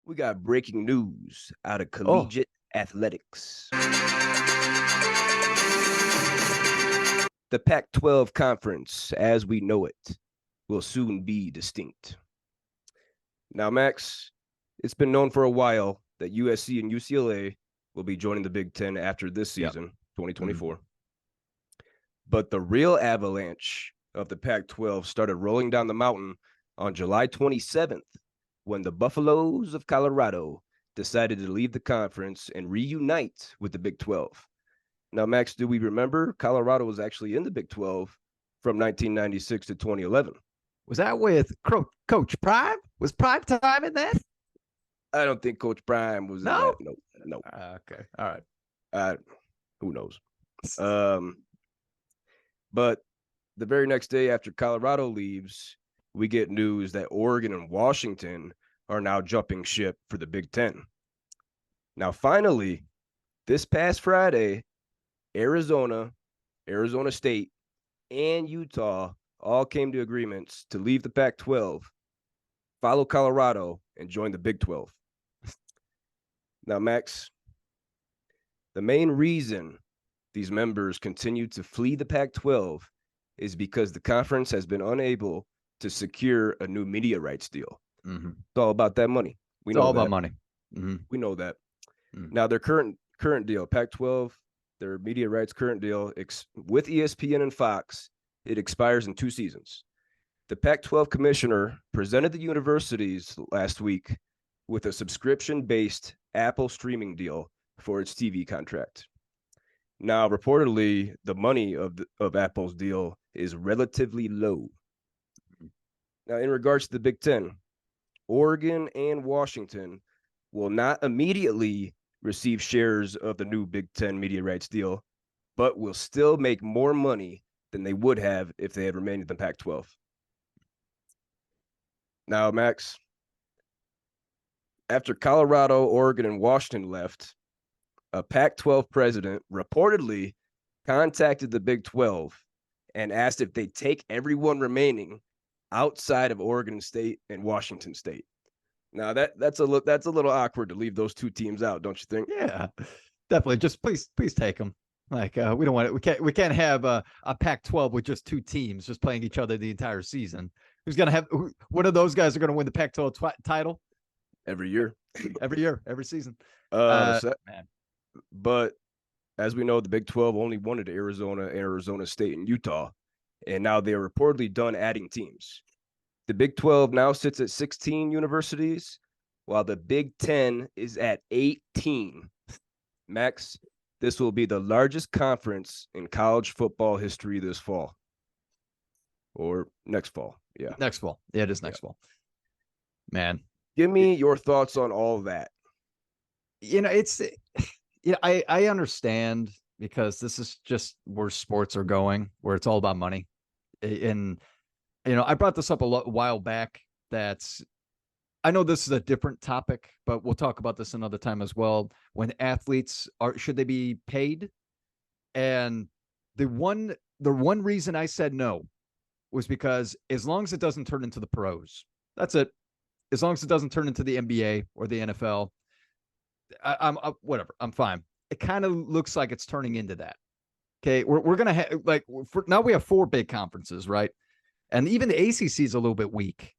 We got breaking news out of Oh, collegiate athletics. The Pac-12 conference, as we know it, will soon be distinct. Now, Max, it's been known for a while that USC and UCLA will be joining the Big Ten after this yep. season, 2024. But the real avalanche of the Pac-12 started rolling down the mountain on July 27th when the Buffaloes of Colorado decided to leave the conference and reunite with the Big 12. Now, Max, do we remember Colorado was actually in the Big 12 from 1996 to 2011? Was that with Coach Prime? Was Prime time in that? I don't think Coach Prime was in No? that. No. Okay. All right. Who knows? But the very next day after Colorado leaves, we get news that Oregon and Washington are now jumping ship for the Big Ten. Now, finally, this past Friday, Arizona State, and Utah all came to agreements to leave the Pac-12, follow Colorado, and join the Big 12. Now, Max, the main reason these members continue to flee the Pac-12 is because the conference has been unable to secure a new media rights deal. Mm-hmm. It's all about that money. It's all about money. Mm-hmm. We know that. Mm-hmm. Now, their current deal, Pac-12, their media rights current deal with ESPN and Fox, it expires in 2 seasons. The Pac-12 commissioner presented the universities last week with a subscription-based Apple streaming deal for its TV contract. Now, reportedly, the money of Apple's deal is relatively low. Now, in regards to the Big Ten, Oregon and Washington will not immediately receive shares of the new Big Ten media rights deal, but will still make more money than they would have if they had remained in the Pac-12. Now, Max, after Colorado, Oregon, and Washington left, a Pac-12 president reportedly contacted the Big 12 and asked if they take everyone remaining outside of Oregon State and Washington State. Now that's a little awkward to leave those 2 teams out, don't you think? Yeah, definitely. Just please take them. Like we don't want it. We can't have a Pac-12 with just 2 teams just playing each other the entire season. Who's gonna have? One of those guys are gonna win the Pac-12 title every year, every season. Man. But as we know, the Big 12 only wanted Arizona State, and Utah, and now they're reportedly done adding teams. The Big 12 now sits at 16 universities, while the Big 10 is at 18. Max, this will be the largest conference in college football history this fall. Or next fall. Yeah. Next fall. Yeah, it is next fall. Man. Give me your thoughts on all that. I understand because this is just where sports are going, where it's all about money. And I brought this up a while back. I know this is a different topic, but we'll talk about this another time as well. When athletes should they be paid? And the one reason I said no was because as long as it doesn't turn into the pros, that's it. As long as it doesn't turn into the NBA or the NFL, I'm whatever. I'm fine. It kind of looks like it's turning into that. Okay, we're gonna have now we have 4 big conferences, right? And even the ACC is a little bit weak,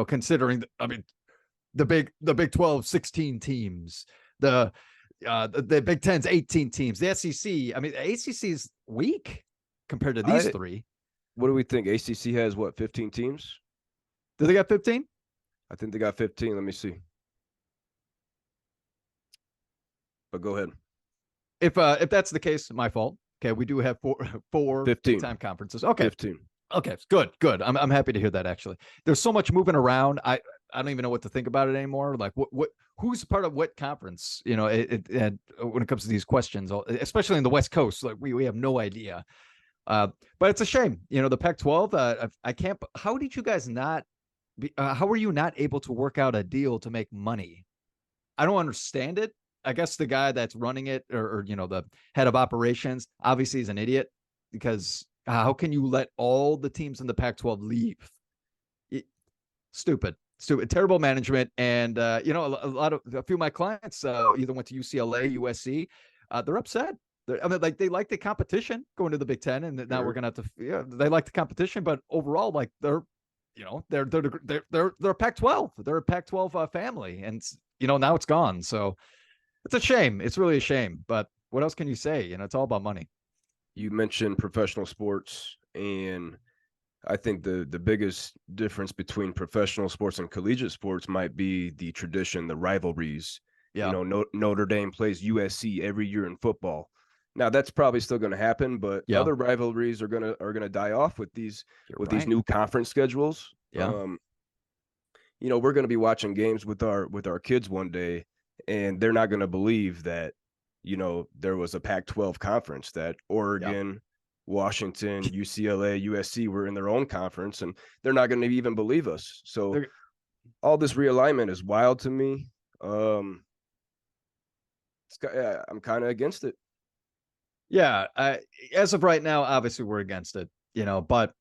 considering the Big 12 16 teams, the Big 10's 18 teams, the SEC. The ACC is weak compared to these 3. What do we think? ACC has 15 teams? Do they got 15? I think they got 15. Let me see. But go ahead. If that's the case, my fault. Okay, we do have four 15 big-time conferences. Okay, 15. Okay, good. I'm happy to hear that. Actually, there's so much moving around. I don't even know what to think about it anymore. Like, who's part of what conference? When it comes to these questions, especially in the West Coast, like we have no idea. But it's a shame. The Pac-12. I can't. How did you guys not? How were you not able to work out a deal to make money? I don't understand it. I guess the guy that's running it, or the head of operations, obviously is an idiot, because how can you let all the teams in the Pac-12 leave? Stupid. stupid, terrible management. And, a few of my clients either went to UCLA, USC. They're upset. They like the competition going to the Big Ten, and now we're gonna have to. Yeah, they like the competition, but overall, like they're a Pac-12. They're a Pac-12 family, and now it's gone. So it's a shame. It's really a shame. But what else can you say? It's all about money. You mentioned professional sports, and I think the biggest difference between professional sports and collegiate sports might be the tradition, the rivalries. Yeah. Notre Dame plays USC every year in football. Now that's probably still going to happen, but other rivalries are gonna die off with these these new conference schedules. Yeah. We're going to be watching games with our kids one day, and they're not going to believe that there was a Pac-12 conference, that Oregon, Washington, UCLA, USC were in their own conference, and they're not going to even believe us. So all this realignment is wild to me. I'm kind of against it. Yeah, as of right now, obviously we're against it, but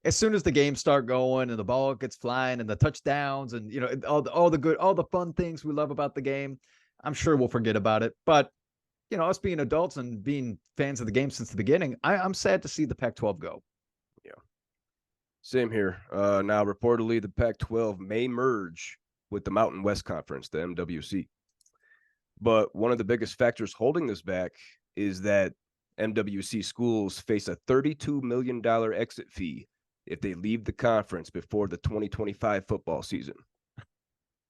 as soon as the games start going and the ball gets flying and the touchdowns and all the fun things we love about the game, I'm sure we'll forget about it. But us being adults and being fans of the game since the beginning, I'm sad to see the Pac-12 go. Yeah, same here. Now reportedly the Pac-12 may merge with the Mountain West Conference, the MWC. But one of the biggest factors holding this back is that MWC schools face a $32 million exit fee if they leave the conference before the 2025 football season.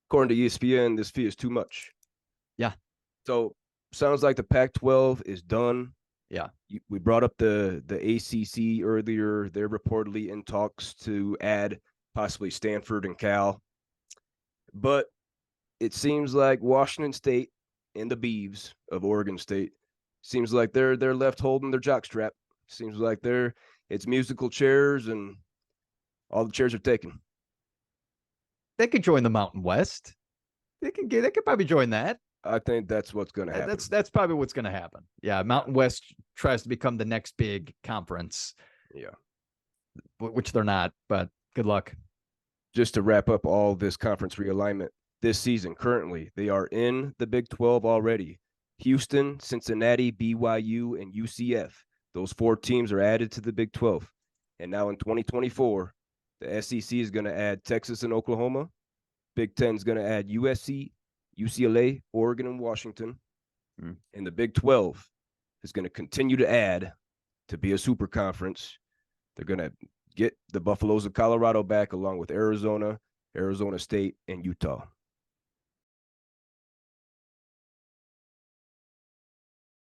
According to ESPN, this fee is too much. Yeah. So sounds like the Pac-12 is done. Yeah. We brought up the ACC earlier. They're reportedly in talks to add possibly Stanford and Cal. But it seems like Washington State and the Beavs of Oregon State seems like they're left holding their jockstrap. Seems like it's musical chairs and all the chairs are taken. They could join the Mountain West. They could probably join that. I think that's what's going to happen. That's probably what's going to happen. Yeah, Mountain West tries to become the next big conference. Yeah, which they're not. But good luck. Just to wrap up all this conference realignment this season, currently they are in the Big 12 already. Houston, Cincinnati, BYU, and UCF. Those 4 teams are added to the Big 12. And now in 2024, the SEC is going to add Texas and Oklahoma. Big 10 is going to add USC, UCLA, Oregon, and Washington. And the Big 12 is going to continue to add to be a super conference. They're going to get the Buffaloes of Colorado back along with Arizona, Arizona State, and Utah.